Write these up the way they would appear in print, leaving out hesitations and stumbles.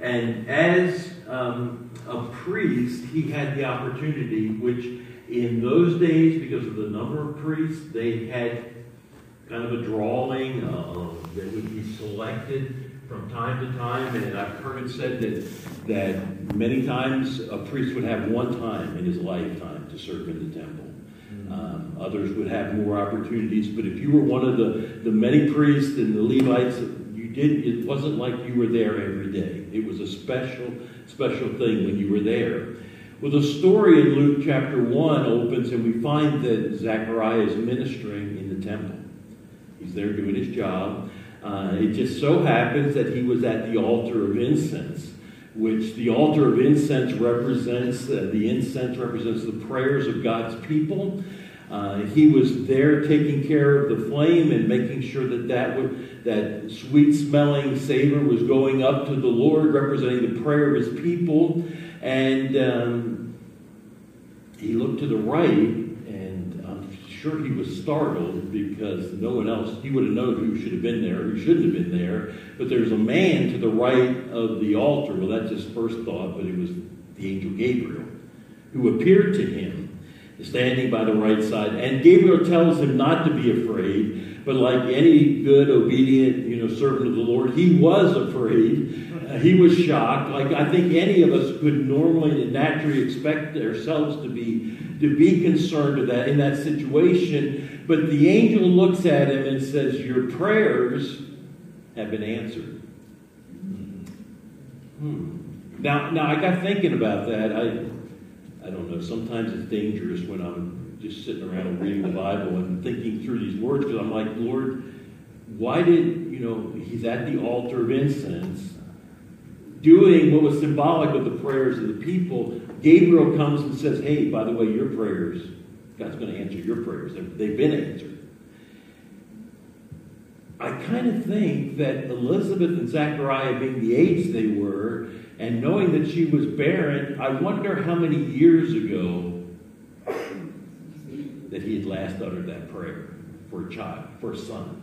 And as a priest, he had the opportunity, which in those days, because of the number of priests, they had kind of a drawing that would be selected from time to time. And I've heard it said that many times a priest would have one time in his lifetime to serve in the temple. Others would have more opportunities, but if you were one of the many priests and the Levites, it wasn't like you were there every day. It was a special thing when you were there. Well, the story in Luke chapter 1 opens, and we find that Zechariah is ministering in the temple. He's there doing his job. It just so happens that he was at the altar of incense, which the altar of incense represents, the incense represents the prayers of God's people. He was there taking care of the flame and making sure that sweet-smelling savor was going up to the Lord, representing the prayer of his people. And he looked to the right, and I'm sure he was startled because no one else, he would have known who should have been there, who shouldn't have been there. But there's a man to the right of the altar. Well, that's his first thought, but it was the angel Gabriel, who appeared to him, standing by the right side. And Gabriel tells him not to be afraid, but like any good, obedient, servant of the Lord, he was afraid. He was shocked. Like I think any of us could normally and naturally expect ourselves to be concerned in that situation. But the angel looks at him and says, "Your prayers have been answered." Now I got thinking about that. I don't know, sometimes it's dangerous when I'm just sitting around reading the Bible and thinking through these words, because I'm like, Lord, why did, he's at the altar of incense, doing what was symbolic of the prayers of the people. Gabriel comes and says, hey, by the way, your prayers, God's going to answer your prayers. They've been answered. I kind of think that Elizabeth and Zechariah, being the age they were, and knowing that she was barren, I wonder how many years ago that he had last uttered that prayer for a child, for a son.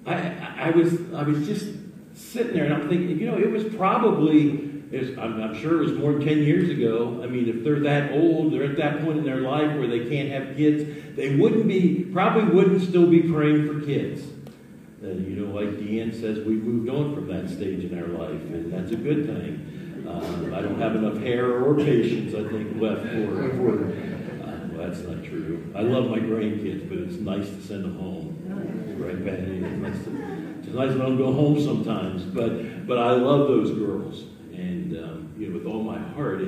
I was just sitting there and I'm thinking, it was probably, I'm sure it was more than 10 years ago. I mean, if they're that old, they're at that point in their life where they can't have kids, they probably wouldn't still be praying for kids. Like Deanne says, we've moved on from that stage in our life, and that's a good thing. I don't have enough hair or patience, I think, left for well, that's not true. I love my grandkids, but it's nice to send them home. Right, Patty? It's nice to let them go home sometimes, but I love those girls, and with all my heart.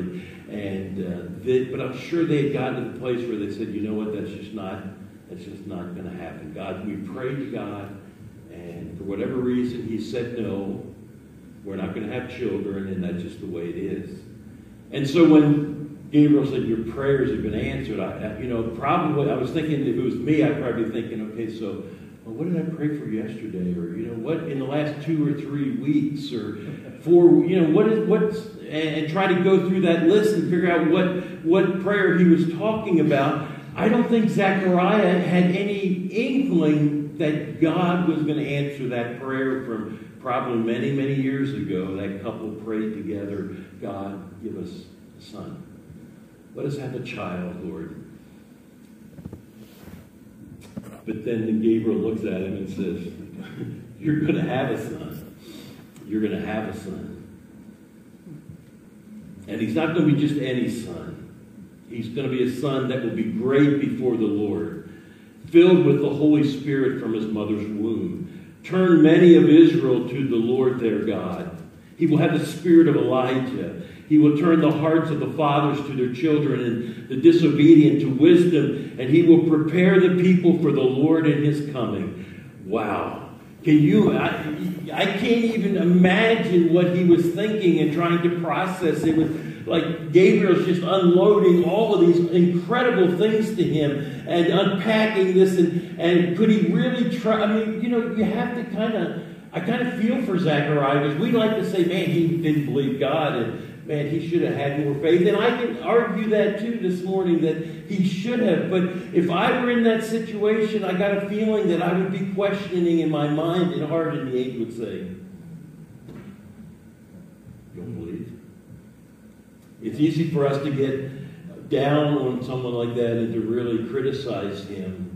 But I'm sure they had gotten to the place where they said, you know what, that's just not going to happen. God, we prayed to God. And for whatever reason, he said, no, we're not going to have children, and that's just the way it is. And so when Gabriel said, your prayers have been answered, probably I was thinking, if it was me, I'd probably be thinking, okay, so what did I pray for yesterday? Or, what in the last 2 or 3 weeks? Or 4, and try to go through that list and figure out what prayer he was talking about. I don't think Zechariah had any inkling that God was going to answer that prayer from probably many, many years ago. That couple prayed together, God, give us a son. Let us have a child, Lord. But then Gabriel looks at him and says, you're going to have a son. You're going to have a son. And he's not going to be just any son. He's going to be a son that will be great before the Lord, filled with the Holy Spirit from his mother's womb. Turn many of Israel to the Lord their God. He will have the spirit of Elijah. He will turn the hearts of the fathers to their children and the disobedient to wisdom. And he will prepare the people for the Lord in his coming. Wow. I can't even imagine what he was thinking and trying to process. It was like Gabriel's just unloading all of these incredible things to him and unpacking this. And could he really try? I mean, you have to I kind of feel for Zechariah, because we like to say, man, he didn't believe God, and man, he should have had more faith. And I can argue that too this morning, that he should have. But if I were in that situation, I got a feeling that I would be questioning in my mind and heart, and the angel would say, It's easy for us to get down on someone like that and to really criticize him.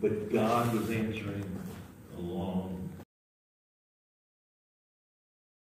But God was answering a long